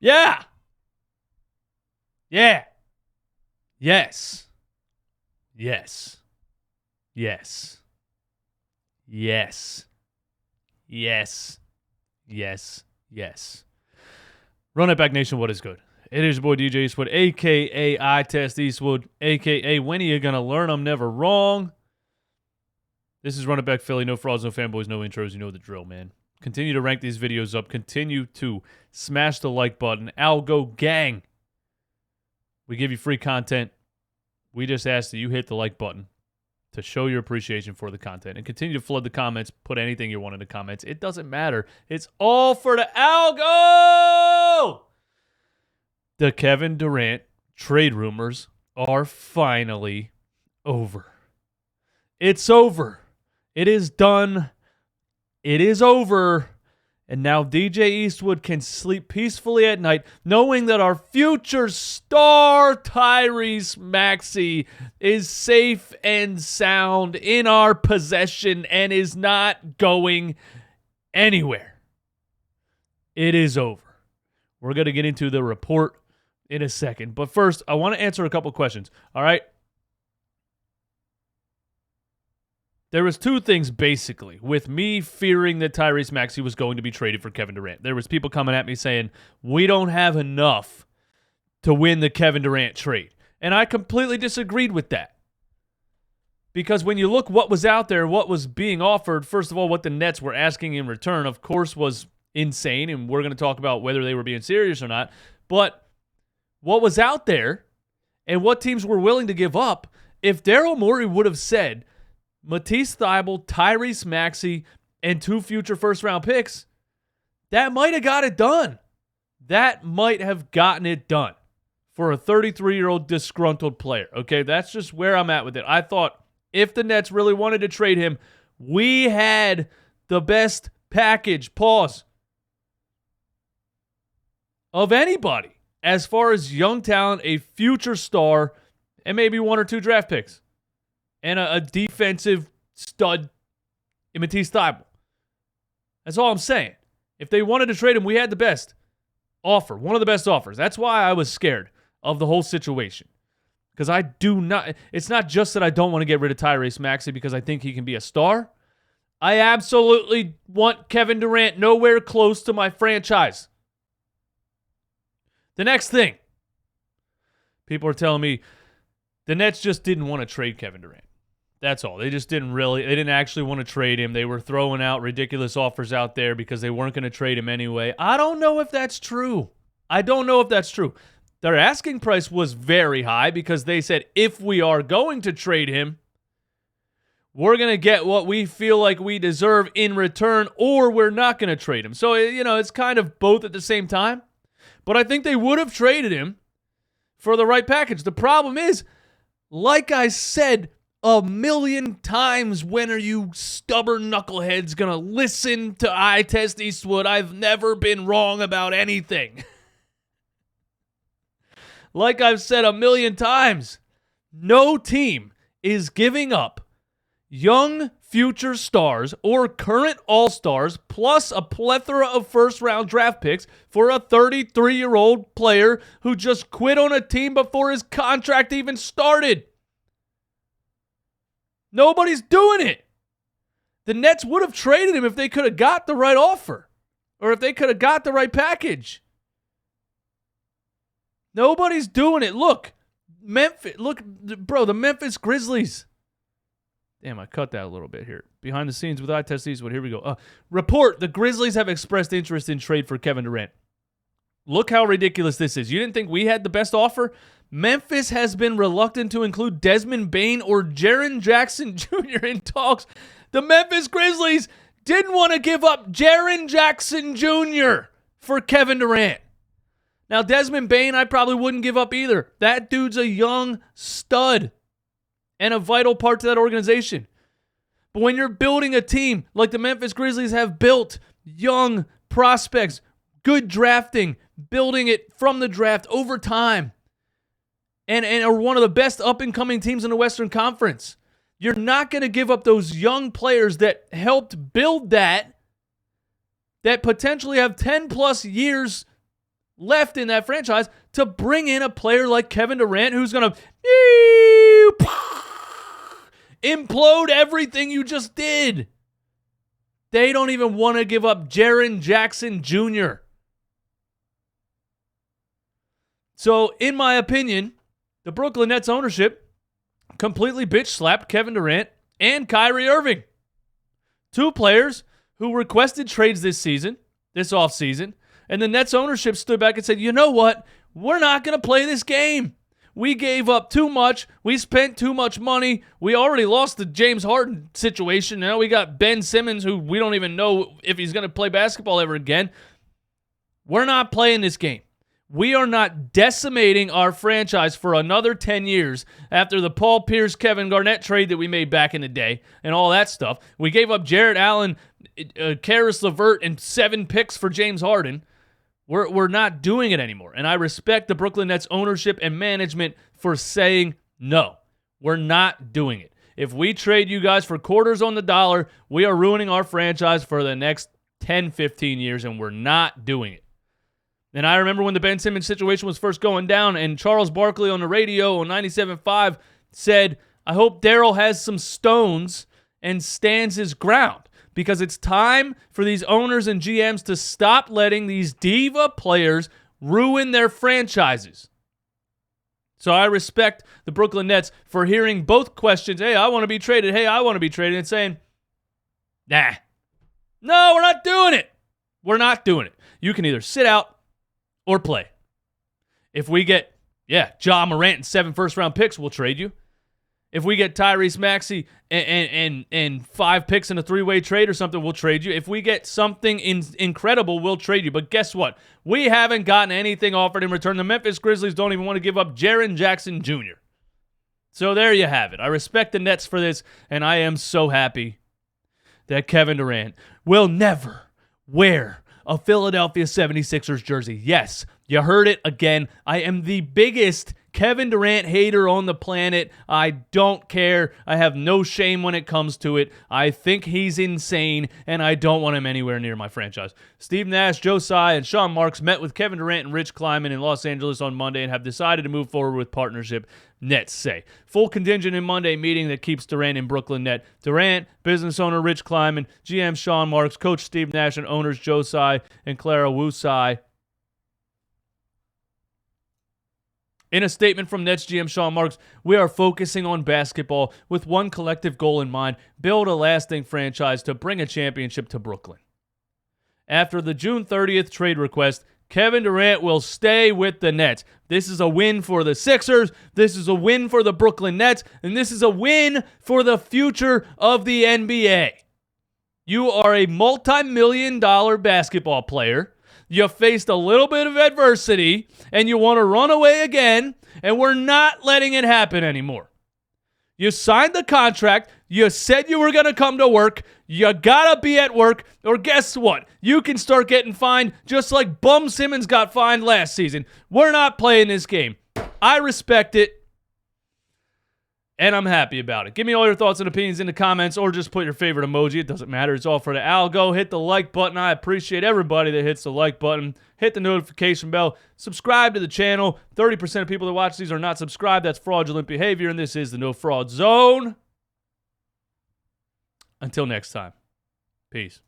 Yeah. Yeah. Yes. Yes. Yes. Yes. Yes. Yes. Yes. Run it back, Nation. What is good? It is your boy DJ Eastwood, a.k.a. I Test Eastwood, a.k.a. When are you going to learn I'm never wrong? This is Run It Back Philly. No frauds, no fanboys, no intros. You know the drill, man. Continue to rank these videos up. Continue to smash the like button. Algo gang. We give you free content. We just ask that you hit the like button to show your appreciation for the content. And continue to flood the comments. Put anything you want in the comments. It doesn't matter. It's all for the algo! The Kevin Durant trade rumors are finally over. It's over. It is done. It is over. And now DJ Eastwood can sleep peacefully at night knowing that our future star Tyrese Maxey is safe and sound in our possession and is not going anywhere. It is over. We're going to get into the report in a second. But first, I want to answer a couple questions. All right? There was two things, basically, with me fearing that Tyrese Maxey was going to be traded for Kevin Durant. There was people coming at me saying, we don't have enough to win the Kevin Durant trade. And I completely disagreed with that. Because when you look what was out there, what was being offered, first of all, what the Nets were asking in return, of course, was insane. And we're going to talk about whether they were being serious or not. But what was out there and what teams were willing to give up, if Daryl Morey would have said, Matisse Thybulle, Tyrese Maxey, and 2 future first-round picks, that might have got it done. That might have gotten it done for a 33-year-old disgruntled player. Okay, that's just where I'm at with it. I thought if the Nets really wanted to trade him, we had the best package, of anybody as far as young talent, a future star, and maybe 1 or 2 draft picks. And a defensive stud in Matisse Thybulle. That's all I'm saying. If they wanted to trade him, we had the best offer. One of the best offers. That's why I was scared of the whole situation. Because I do not... It's not just that I don't want to get rid of Tyrese Maxey because I think he can be a star. I absolutely want Kevin Durant nowhere close to my franchise. The next thing. People are telling me the Nets just didn't want to trade Kevin Durant. That's all. They just didn't actually want to trade him. They were throwing out ridiculous offers out there because they weren't going to trade him anyway. I don't know if that's true. Their asking price was very high because they said, if we are going to trade him, we're going to get what we feel like we deserve in return, or we're not going to trade him. So, it's kind of both at the same time. But I think they would have traded him for the right package. The problem is, like I said 1,000,000 times, when are you stubborn knuckleheads going to listen to I Test Eastwood? I've never been wrong about anything. Like I've said 1,000,000 times, no team is giving up young future stars or current all-stars plus a plethora of first-round draft picks for a 33-year-old player who just quit on a team before his contract even started. Nobody's doing it. The Nets would have traded him if they could have got the right offer or if they could have got the right package. Nobody's doing it. Look, the Memphis Grizzlies. Damn, I cut that a little bit here. Behind the scenes with I Test Eastwood. Here we go. Report, the Grizzlies have expressed interest in trade for Kevin Durant. Look how ridiculous this is. You didn't think we had the best offer? Memphis has been reluctant to include Desmond Bane or Jaren Jackson Jr. in talks. The Memphis Grizzlies didn't want to give up Jaren Jackson Jr. for Kevin Durant. Now, Desmond Bane, I probably wouldn't give up either. That dude's a young stud and a vital part to that organization. But when you're building a team like the Memphis Grizzlies have built, young prospects, good drafting, building it from the draft over time, and are one of the best up-and-coming teams in the Western Conference, you're not going to give up those young players that helped build that potentially have 10-plus years left in that franchise to bring in a player like Kevin Durant who's going to implode everything you just did. They don't even want to give up Jaren Jackson Jr. So, in my opinion, the Brooklyn Nets ownership completely bitch-slapped Kevin Durant and Kyrie Irving. Two players who requested trades this offseason, and the Nets ownership stood back and said, you know what? We're not going to play this game. We gave up too much. We spent too much money. We already lost the James Harden situation. Now we got Ben Simmons, who we don't even know if he's going to play basketball ever again. We're not playing this game. We are not decimating our franchise for another 10 years after the Paul Pierce, Kevin Garnett trade that we made back in the day and all that stuff. We gave up Jarrett Allen, Karis LeVert, and 7 picks for James Harden. We're not doing it anymore. And I respect the Brooklyn Nets ownership and management for saying no. We're not doing it. If we trade you guys for quarters on the dollar, we are ruining our franchise for the next 10, 15 years, and we're not doing it. And I remember when the Ben Simmons situation was first going down, and Charles Barkley on the radio on 97.5 said, I hope Daryl has some stones and stands his ground, because it's time for these owners and GMs to stop letting these diva players ruin their franchises. So I respect the Brooklyn Nets for hearing both questions. Hey, I want to be traded. Hey, I want to be traded. And saying, nah, no, we're not doing it. We're not doing it. You can either sit out or play. If we get, Ja Morant and 7 first-round picks, we'll trade you. If we get Tyrese Maxey and 5 picks in a 3-way trade or something, we'll trade you. If we get something incredible, we'll trade you. But guess what? We haven't gotten anything offered in return. The Memphis Grizzlies don't even want to give up Jaren Jackson Jr. So there you have it. I respect the Nets for this, and I am so happy that Kevin Durant will never wear a Philadelphia 76ers jersey. Yes, you heard it again. I am the biggest Kevin Durant hater on the planet. I don't care. I have no shame when it comes to it. I think he's insane, and I don't want him anywhere near my franchise. Steve Nash, Joe Tsai, and Sean Marks met with Kevin Durant and Rich Kleiman in Los Angeles on Monday and have decided to move forward with partnership, Nets say. Full contingent in Monday meeting that keeps Durant in Brooklyn net. Durant, business owner Rich Kleiman, GM Sean Marks, coach Steve Nash, and owners Joe Tsai and Clara Wu Tsai. In a statement from Nets GM Sean Marks, we are focusing on basketball with one collective goal in mind, build a lasting franchise to bring a championship to Brooklyn. After the June 30th trade request, Kevin Durant will stay with the Nets. This is a win for the Sixers, this is a win for the Brooklyn Nets, and this is a win for the future of the NBA. You are a multi-million-dollar basketball player. You faced a little bit of adversity, and you want to run away again, and we're not letting it happen anymore. You signed the contract. You said you were going to come to work. You got to be at work, or guess what? You can start getting fined just like Bum Simmons got fined last season. We're not playing this game. I respect it, and I'm happy about it. Give me all your thoughts and opinions in the comments, or just put your favorite emoji. It doesn't matter. It's all for the algo. Hit the like button. I appreciate everybody that hits the like button. Hit the notification bell. Subscribe to the channel. 30% of people that watch these are not subscribed. That's fraudulent behavior, and this is the No Fraud Zone. Until next time, peace.